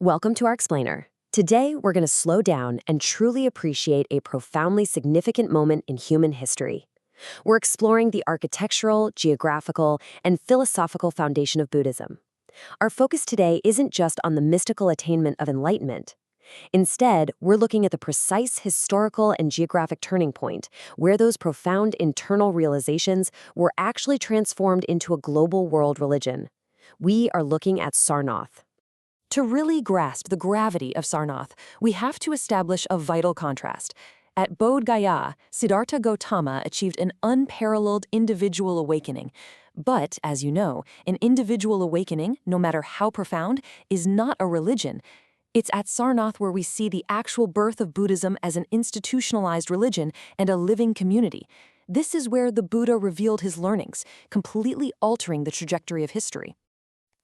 Welcome to our explainer. Today, we're going to slow down and truly appreciate a profoundly significant moment in human history. We're exploring the architectural, geographical, and philosophical foundation of Buddhism. Our focus today isn't just on the mystical attainment of enlightenment. Instead, we're looking at the precise historical and geographic turning point where those profound internal realizations were actually transformed into a global world religion. We are looking at Sarnath. To really grasp the gravity of Sarnath, we have to establish a vital contrast. At Bodh Gaya, Siddhartha Gautama achieved an unparalleled individual awakening. But, as you know, an individual awakening, no matter how profound, is not a religion. It's at Sarnath where we see the actual birth of Buddhism as an institutionalized religion and a living community. This is where the Buddha revealed his learnings, completely altering the trajectory of history.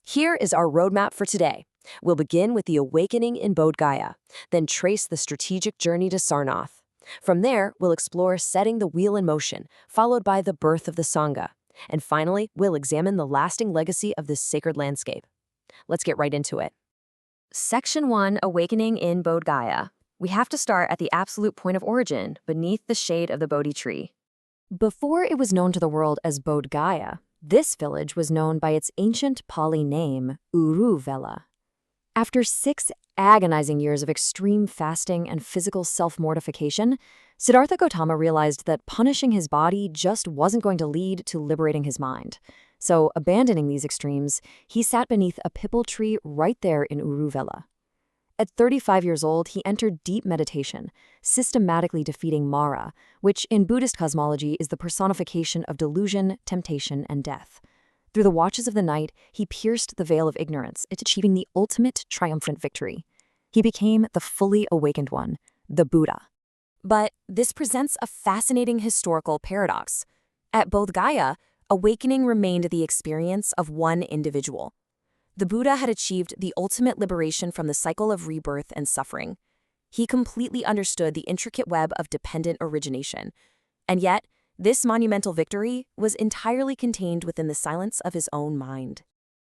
Here is our roadmap for today. We'll begin with the awakening in Bodh Gaya, then trace the strategic journey to Sarnath. From there, we'll explore setting the wheel in motion, followed by the birth of the Sangha. And finally, we'll examine the lasting legacy of this sacred landscape. Let's get right into it. Section 1, Awakening in Bodh Gaya. We have to start at the absolute point of origin, beneath the shade of the Bodhi tree. Before it was known to the world as Bodh Gaya, this village was known by its ancient Pali name, Uruvela. After 6 agonizing years of extreme fasting and physical self-mortification, Siddhartha Gautama realized that punishing his body just wasn't going to lead to liberating his mind. So, abandoning these extremes, he sat beneath a pipal tree right there in Uruvela. At 35 years old, he entered deep meditation, systematically defeating Mara, which in Buddhist cosmology is the personification of delusion, temptation, and death. Through the watches of the night, he pierced the veil of ignorance, achieving the ultimate triumphant victory. He became the fully awakened one, the Buddha. But this presents a fascinating historical paradox. At Bodh Gaya, awakening remained the experience of one individual. The Buddha had achieved the ultimate liberation from the cycle of rebirth and suffering. He completely understood the intricate web of dependent origination. And yet, this monumental victory was entirely contained within the silence of his own mind.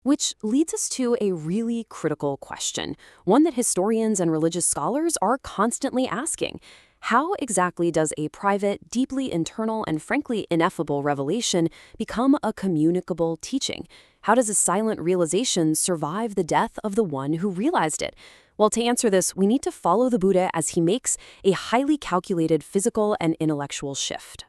Which leads us to a really critical question, one that historians and religious scholars are constantly asking. How exactly does a private, deeply internal, and frankly ineffable revelation become a communicable teaching? How does a silent realization survive the death of the one who realized it? Well, to answer this, we need to follow the Buddha as he makes a highly calculated physical and intellectual shift.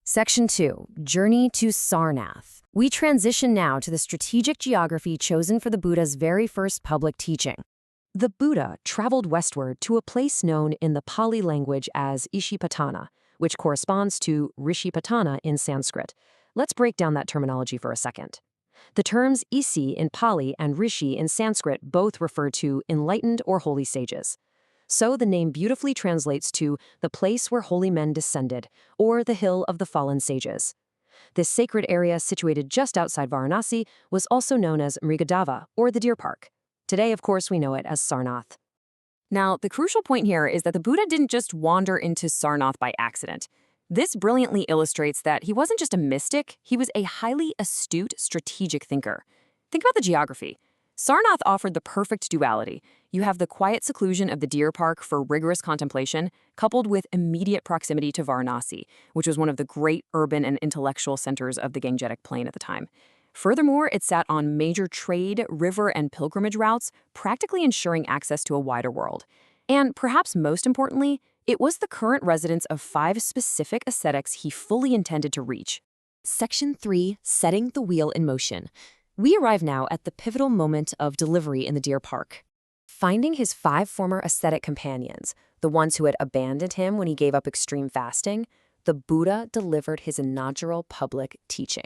Section 2, Journey to Sarnath. We transition now to the strategic geography chosen for the Buddha's very first public teaching. The Buddha traveled westward to a place known in the Pali language as Isipatana, which corresponds to Rishipatana in Sanskrit. Let's break down that terminology for a second. The terms Isi in Pali and Rishi in Sanskrit both refer to enlightened or holy sages. So the name beautifully translates to the place where holy men descended, or the hill of the fallen sages. This sacred area situated just outside Varanasi was also known as Mrigadava, or the Deer Park. Today, of course, we know it as Sarnath. Now, the crucial point here is that the Buddha didn't just wander into Sarnath by accident. This brilliantly illustrates that he wasn't just a mystic, he was a highly astute, strategic thinker. Think about the geography. Sarnath offered the perfect duality. You have the quiet seclusion of the Deer Park for rigorous contemplation, coupled with immediate proximity to Varanasi, which was one of the great urban and intellectual centers of the Gangetic plain at the time. Furthermore, it sat on major trade, river, and pilgrimage routes, practically ensuring access to a wider world. And perhaps most importantly, it was the current residence of 5 specific ascetics he fully intended to reach. Section 3, Setting the Wheel in Motion. We arrive now at the pivotal moment of delivery in the Deer Park. Finding his 5 former ascetic companions, the ones who had abandoned him when he gave up extreme fasting, the Buddha delivered his inaugural public teaching.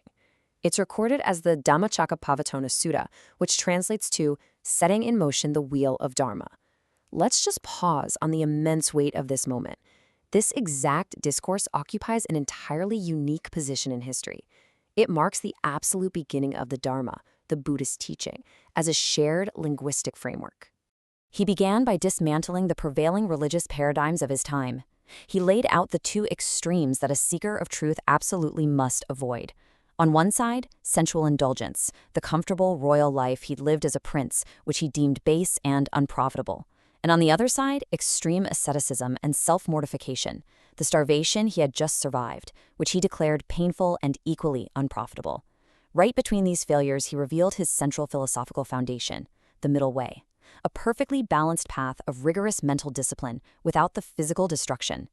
It's recorded as the Dhammacakkappavattana Sutta, which translates to setting in motion the wheel of Dharma. Let's just pause on the immense weight of this moment. This exact discourse occupies an entirely unique position in history. It marks the absolute beginning of the Dharma, the Buddhist teaching, as a shared linguistic framework. He began by dismantling the prevailing religious paradigms of his time. He laid out the 2 extremes that a seeker of truth absolutely must avoid. On one side, sensual indulgence, the comfortable royal life he'd lived as a prince, which he deemed base and unprofitable. And on the other side, extreme asceticism and self-mortification, the starvation he had just survived, which he declared painful and equally unprofitable. Right between these failures, he revealed his central philosophical foundation, the middle way, a perfectly balanced path of rigorous mental discipline without the physical destruction.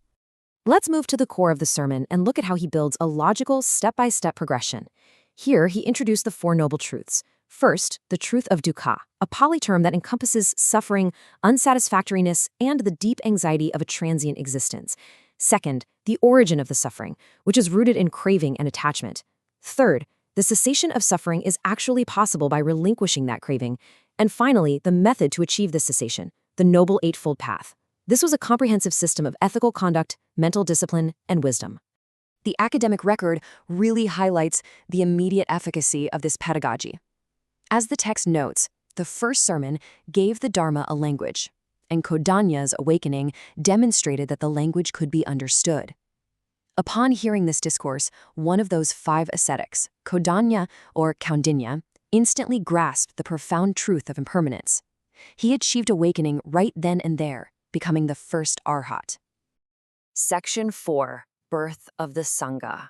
Let's move to the core of the sermon and look at how he builds a logical, step-by-step progression. Here, he introduced the Four Noble Truths. First, the truth of dukkha, a Pali term that encompasses suffering, unsatisfactoriness, and the deep anxiety of a transient existence. Second, the origin of the suffering, which is rooted in craving and attachment. Third, the cessation of suffering is actually possible by relinquishing that craving. And finally, the method to achieve this cessation, the Noble Eightfold Path. This was a comprehensive system of ethical conduct, mental discipline, and wisdom. The academic record really highlights the immediate efficacy of this pedagogy. As the text notes, the first sermon gave the Dharma a language, and Kondañña's awakening demonstrated that the language could be understood. Upon hearing this discourse, one of those 5 ascetics, Kondañña or Kondañña, instantly grasped the profound truth of impermanence. He achieved awakening right then and there, becoming the first arhat. Section 4. Birth of the Sangha.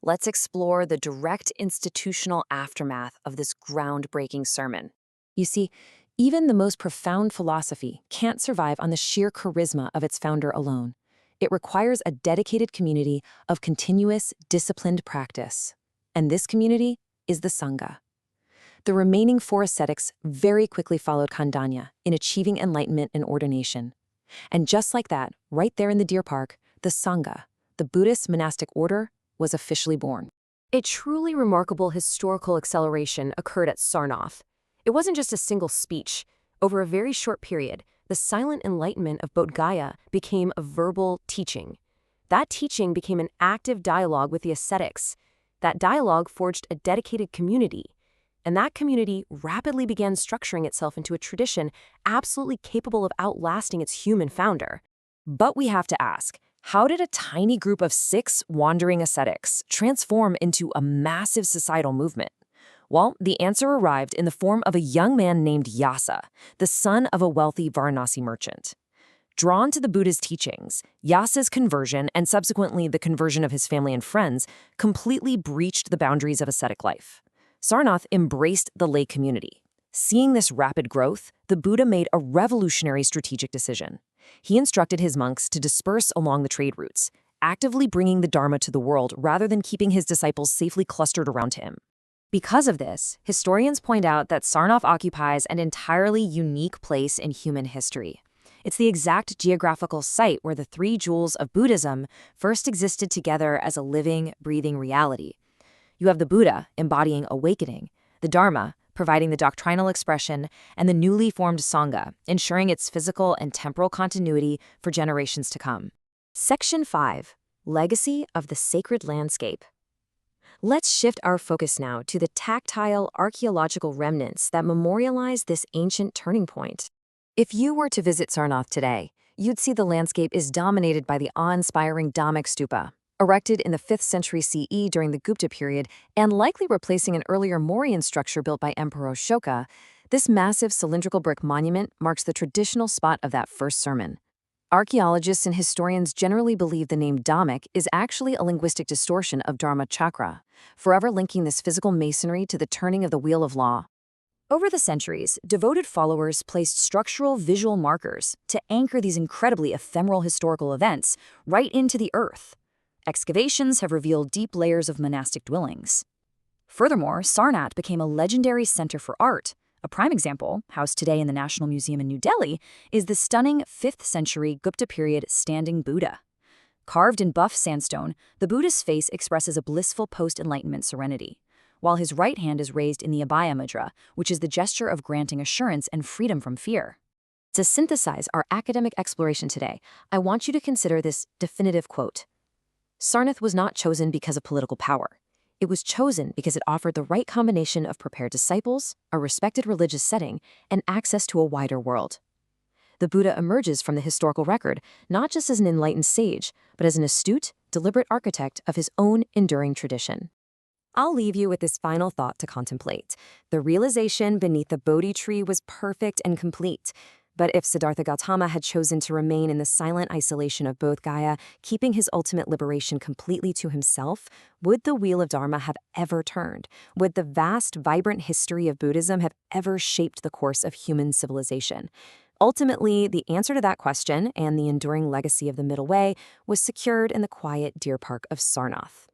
Let's explore the direct institutional aftermath of this groundbreaking sermon. You see, even the most profound philosophy can't survive on the sheer charisma of its founder alone. It requires a dedicated community of continuous, disciplined practice. And this community is the Sangha. The remaining 4 ascetics very quickly followed Kondañña in achieving enlightenment and ordination. And just like that, right there in the deer park, the Sangha, the Buddhist monastic order, was officially born. A truly remarkable historical acceleration occurred at Sarnath. It wasn't just a single speech. Over a very short period, the silent enlightenment of Bodhgaya became a verbal teaching. That teaching became an active dialogue with the ascetics. That dialogue forged a dedicated community. And that community rapidly began structuring itself into a tradition absolutely capable of outlasting its human founder. But we have to ask, how did a tiny group of 6 wandering ascetics transform into a massive societal movement? Well, the answer arrived in the form of a young man named Yasa, the son of a wealthy Varanasi merchant. Drawn to the Buddha's teachings, Yasa's conversion, and subsequently the conversion of his family and friends, completely breached the boundaries of ascetic life. Sarnath embraced the lay community. Seeing this rapid growth, the Buddha made a revolutionary strategic decision. He instructed his monks to disperse along the trade routes, actively bringing the Dharma to the world rather than keeping his disciples safely clustered around him. Because of this, historians point out that Sarnath occupies an entirely unique place in human history. It's the exact geographical site where the 3 jewels of Buddhism first existed together as a living, breathing reality. You have the Buddha embodying awakening, the Dharma providing the doctrinal expression, and the newly formed Sangha, ensuring its physical and temporal continuity for generations to come. Section 5. Legacy of the Sacred Landscape. Let's shift our focus now to the tactile archaeological remnants that memorialize this ancient turning point. If you were to visit Sarnath today, you'd see the landscape is dominated by the awe-inspiring Dhammik Stupa, erected in the 5th century CE during the Gupta period and likely replacing an earlier Mauryan structure built by Emperor Ashoka. This massive cylindrical brick monument marks the traditional spot of that first sermon. Archaeologists and historians generally believe the name Dhammik is actually a linguistic distortion of Dharma chakra, forever linking this physical masonry to the turning of the wheel of law. Over the centuries, devoted followers placed structural visual markers to anchor these incredibly ephemeral historical events right into the earth. Excavations have revealed deep layers of monastic dwellings. Furthermore, Sarnath became a legendary center for art. A prime example, housed today in the National Museum in New Delhi, is the stunning 5th century Gupta period standing Buddha. Carved in buff sandstone, the Buddha's face expresses a blissful post-enlightenment serenity, while his right hand is raised in the Abhaya Mudra, which is the gesture of granting assurance and freedom from fear. To synthesize our academic exploration today, I want you to consider this definitive quote. Sarnath was not chosen because of political power. It was chosen because it offered the right combination of prepared disciples, a respected religious setting, and access to a wider world. The Buddha emerges from the historical record not just as an enlightened sage, but as an astute, deliberate architect of his own enduring tradition. I'll leave you with this final thought to contemplate. The realization beneath the Bodhi tree was perfect and complete. But if Siddhartha Gautama had chosen to remain in the silent isolation of Bodh Gaya, keeping his ultimate liberation completely to himself, would the wheel of Dharma have ever turned? Would the vast, vibrant history of Buddhism have ever shaped the course of human civilization? Ultimately, the answer to that question and the enduring legacy of the Middle Way was secured in the quiet deer park of Sarnath.